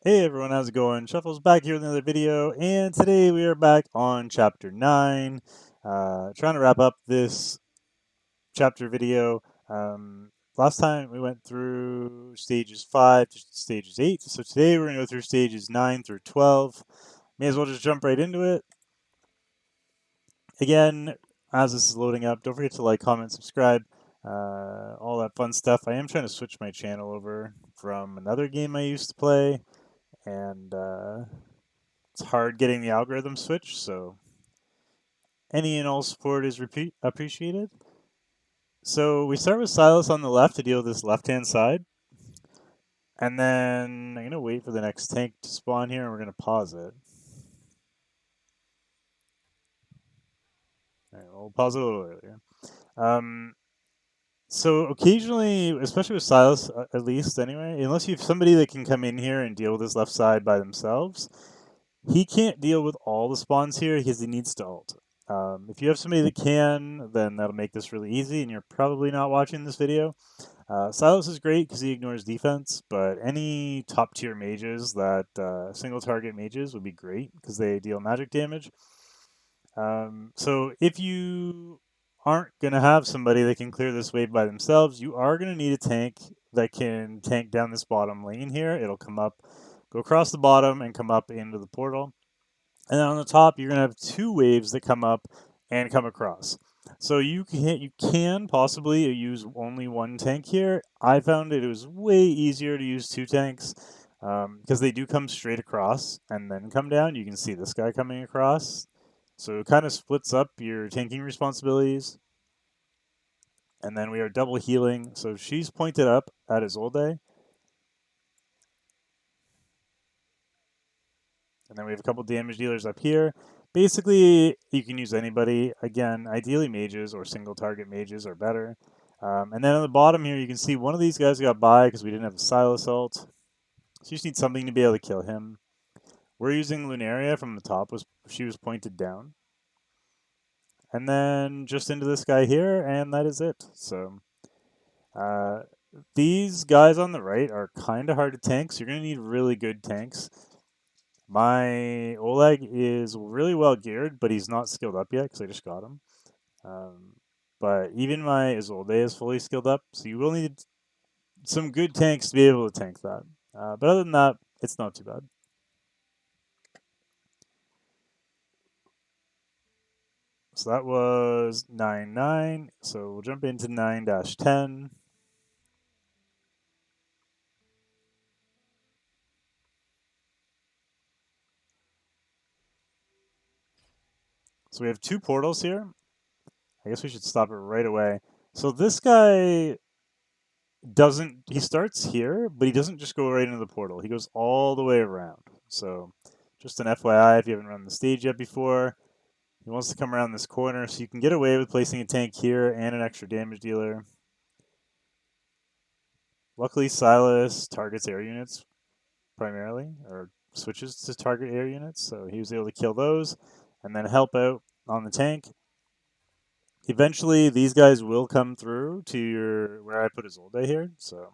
Hey everyone, how's it going? Shuffle's back here with another video, and today we are back on Chapter 9. Trying to wrap up this chapter video. Last time we went through stages 5 to stages 8, so today we're going to go through stages 9 through 12. May as well just jump right into it. Again, as this is loading up, don't forget to like, comment, subscribe, all that fun stuff. I am trying to switch my channel over from another game I used to play, and it's hard getting the algorithm switch, so any and all support is appreciated. So we start with Silas on the left to deal with this left-hand side. And then I'm going to wait for the next tank to spawn here, and we're going to pause it. All right, we'll pause it a little earlier. So occasionally, especially with Silas, at least anyway, unless you have somebody that can come in here and deal with this left side by themselves, he can't deal with all the spawns here because he needs to ult. If you have somebody that can, then that'll make this really easy, and you're probably not watching this video. Silas is great because he ignores defense, but any top tier mages that single target mages would be great because they deal magic damage. So if you aren't going to have somebody that can clear this wave by themselves, you are going to need a tank that can tank down this bottom lane here. It'll come up, go across the bottom, and come up into the portal. And then on the top, you're going to have two waves that come up and come across. So you can possibly use only one tank here. I found it was way easier to use two tanks because they do come straight across and then come down. You can see this guy coming across. So it kind of splits up your tanking responsibilities. And then we are double healing. So she's pointed up at Isolde. And then we have a couple damage dealers up here. Basically, you can use anybody. Again, ideally mages or single target mages are better. And then on the bottom here, you can see one of these guys got by because we didn't have a Silas ult. So you just need something to be able to kill him. We're using Lunaria from the top. She was pointed down. And then just into this guy here, and that is it. So these guys on the right are kind of hard to tank, so you're going to need really good tanks. My Oleg is really well geared, but he's not skilled up yet because I just got him. But even my Isolde is fully skilled up, so you will need some good tanks to be able to tank that. But other than that, it's not too bad. So that was 9-9. So we'll jump into 9-10. So we have two portals here. I guess we should stop it right away. So this guy he starts here, but he doesn't just go right into the portal. He goes all the way around. So just an FYI, if you haven't run the stage yet before, he wants to come around this corner, so you can get away with placing a tank here and an extra damage dealer. Luckily, Silas targets air units primarily, or switches to target air units, so he was able to kill those and then help out on the tank. Eventually, these guys will come through to where I put Isolde here. So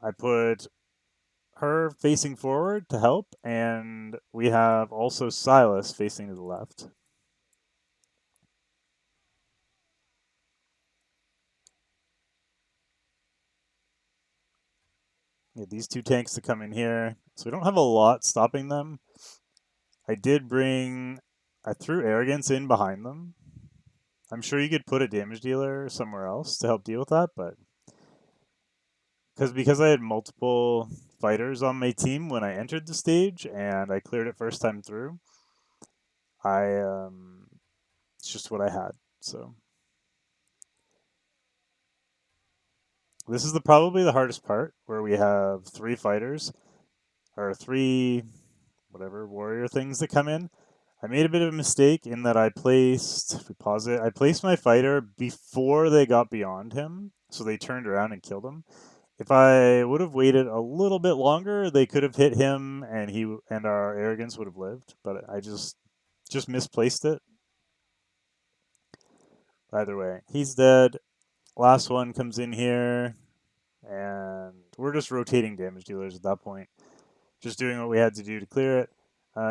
I put her facing forward to help, and we have also Silas facing to the left. Yeah, these two tanks to come in here. So we don't have a lot stopping them. I threw Arrogance in behind them. I'm sure you could put a damage dealer somewhere else to help deal with that, but because I had multiple fighters on my team when I entered the stage and I cleared it first time through, it's just what I had. So this is probably the hardest part, where we have three fighters or three whatever warrior things that come in. I made a bit of a mistake in that if we pause it, I placed my fighter before they got beyond him, so they turned around and killed him. If I would have waited a little bit longer, they could have hit him, and our arrogance would have lived. But I just misplaced it. Either way, he's dead. Last one comes in here, and we're just rotating damage dealers at that point, just doing what we had to do to clear it.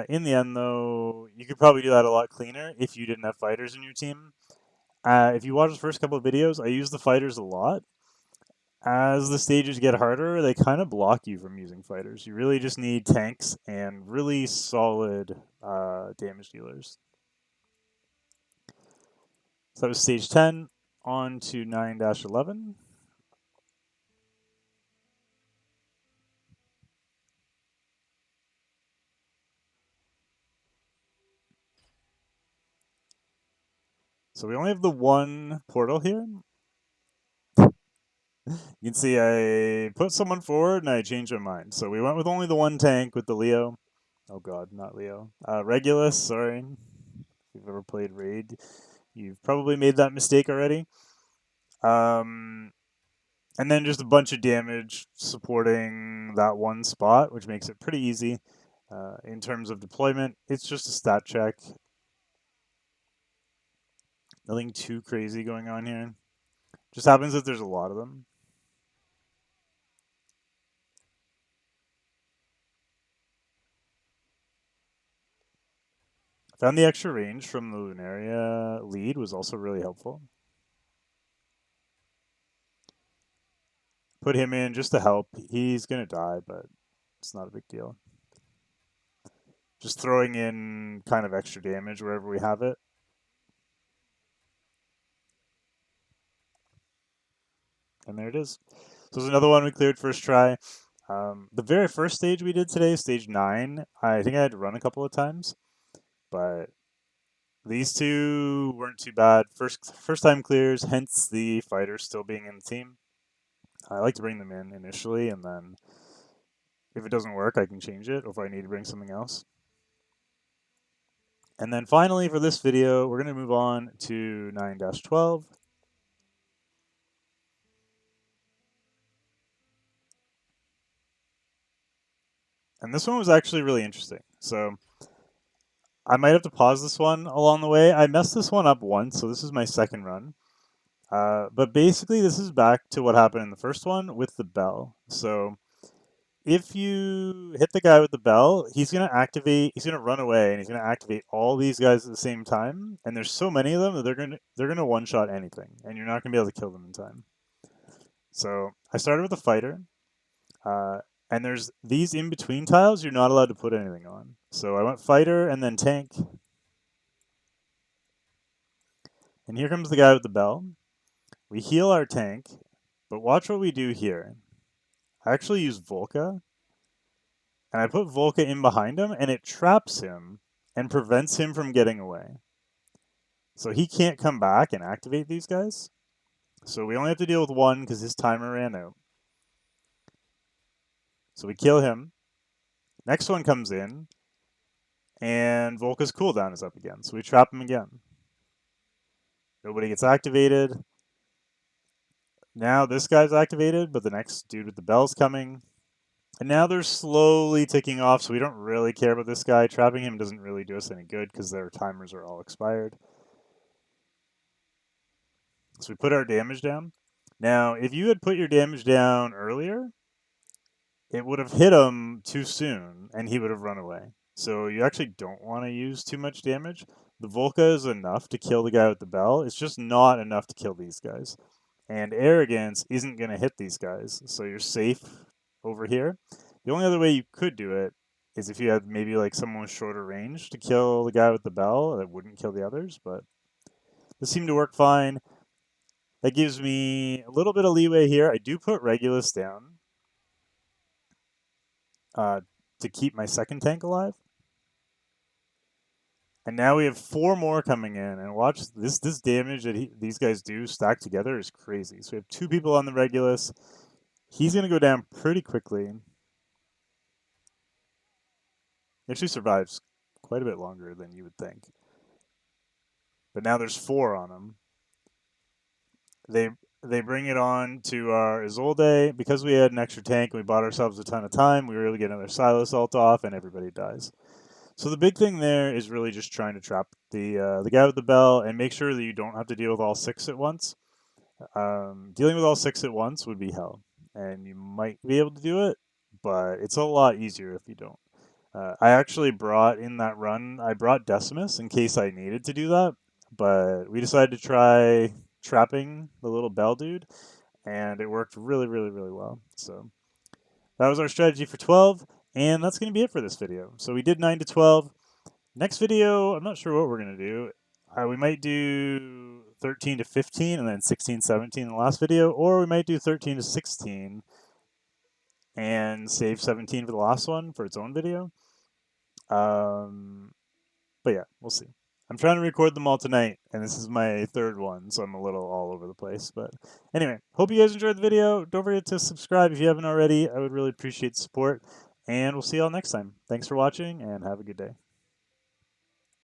In the end, though, you could probably do that a lot cleaner if you didn't have fighters in your team. If you watch the first couple of videos, I use the fighters a lot. As the stages get harder, they kind of block you from using fighters. You really just need tanks and really solid damage dealers. So that was stage 10, on to 9-11. So we only have the one portal here. You can see I put someone forward and I changed my mind. So we went with only the one tank with the Leo. Oh god, not Leo. Regulus, sorry. If you've ever played Raid, you've probably made that mistake already. And then just a bunch of damage supporting that one spot, which makes it pretty easy. In terms of deployment, it's just a stat check. Nothing too crazy going on here. Just happens that there's a lot of them. Found the extra range from the Lunaria lead was also really helpful. Put him in just to help. He's going to die, but it's not a big deal. Just throwing in kind of extra damage wherever we have it. And there it is. So there's another one we cleared first try. The very first stage we did today, stage 9, I think I had to run a couple of times. But these two weren't too bad. First time clears, hence the fighters still being in the team. I like to bring them in initially, and then if it doesn't work, I can change it, or if I need to bring something else. And then finally, for this video, we're going to move on to 9-12. And this one was actually really interesting. So I might have to pause this one along the way. I messed this one up once, so this is my second run. But basically, this is back to what happened in the first one with the bell. So if you hit the guy with the bell, he's going to run away, and he's going to activate all these guys at the same time. And there's so many of them that they're going to one-shot anything, and you're not going to be able to kill them in time. So I started with a fighter. And there's these in-between tiles you're not allowed to put anything on. So I went fighter and then tank. And here comes the guy with the bell. We heal our tank, but watch what we do here. I actually use Volca, and I put Volca in behind him, and it traps him and prevents him from getting away. So he can't come back and activate these guys. So we only have to deal with one because his timer ran out. So we kill him. Next one comes in, and Volca's cooldown is up again. So we trap him again. Nobody gets activated. Now this guy's activated, but the next dude with the bell's coming. And now they're slowly ticking off, so we don't really care about this guy. Trapping him doesn't really do us any good because their timers are all expired. So we put our damage down. Now, if you had put your damage down earlier, it would have hit him too soon, and he would have run away. So you actually don't want to use too much damage. The Volca is enough to kill the guy with the bell. It's just not enough to kill these guys. And Arrogance isn't going to hit these guys, so you're safe over here. The only other way you could do it is if you had maybe like someone with shorter range to kill the guy with the bell that wouldn't kill the others, but this seemed to work fine. That gives me a little bit of leeway here. I do put Regulus down to keep my second tank alive. And now we have 4 more coming in, and watch this damage that these guys do stacked together is crazy. So we have 2 people on the Regulus. He's going to go down pretty quickly. He actually survives quite a bit longer than you would think. But now there's 4 on him. They bring it on to our Isolde. Because we had an extra tank and we bought ourselves a ton of time, we were able to get another Silas ult off, and everybody dies. So the big thing there is really just trying to trap the guy with the bell and make sure that you don't have to deal with all 6 at once. Dealing with all 6 at once would be hell. and you might be able to do it, but it's a lot easier if you don't. I actually brought in that run, I brought Decimus in case I needed to do that, but we decided to try trapping the little bell dude, and it worked really, really, really well. So that was our strategy for 12, and that's going to be it for this video. So we did 9 to 12. Next video, I'm not sure what we're going to do. We might do 13 to 15 and then 16, 17 in the last video, or we might do 13 to 16 and save 17 for the last one for its own video. But yeah, we'll see. I'm trying to record them all tonight, and this is my third one, so I'm a little all over the place. But anyway, hope you guys enjoyed the video. Don't forget to subscribe if you haven't already. I would really appreciate the support, and we'll see y'all next time. Thanks for watching, and have a good day.